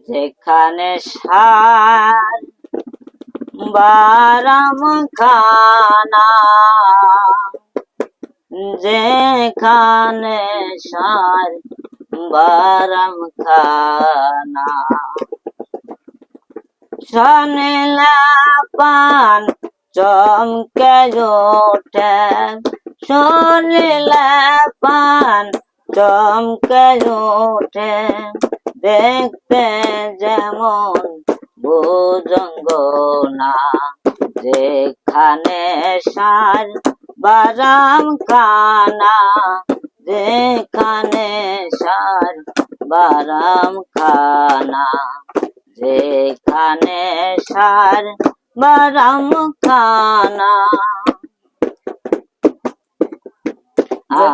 যেখানে সার বারাম খানা, যেখানে সার বারাম খানা, শোনিলে পান চমকে ওঠে, শোনিলে পান চমকে ওঠে, দেখতে যেমন ভুজঙ্গ না, যেখানে সার বারাম খানা, যেখানে সার বারাম খানা, যেখানে সার বারাম খানা।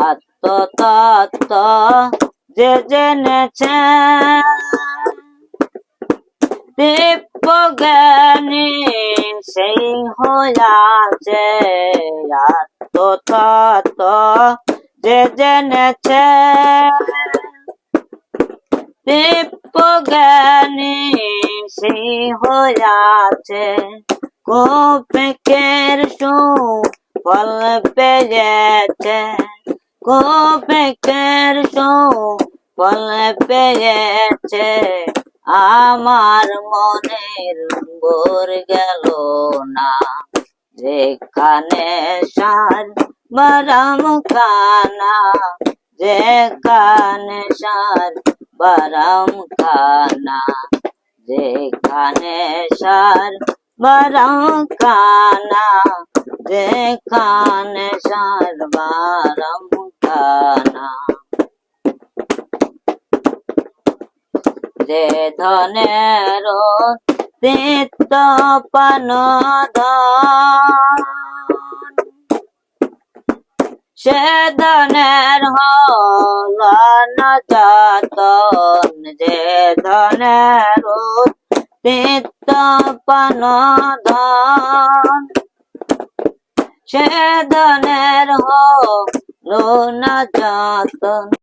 আত্মতত্ত্ব যে জেনেছে দিব্য জ্ঞানী সেই হইয়াছে, আত্মতত্ত্ব যে জেনেছে দিব্য জ্ঞানী সেই হইয়াছে, কোপেকের সুফল পেয়েছে, কোপেকের সুফল পেয়েছে, আমার মনের ভোর গেল না, যেখানে সার বারাম খানা, যেখানে সার বারাম খানা, যেখানে সার বারাম খানা, যেখানে সার বারাম খানা। যে ধনের তিক্ত পান সে ধনের হল না যতন, যে ধনের তিক্ত পান সে ধনের হল না যতন।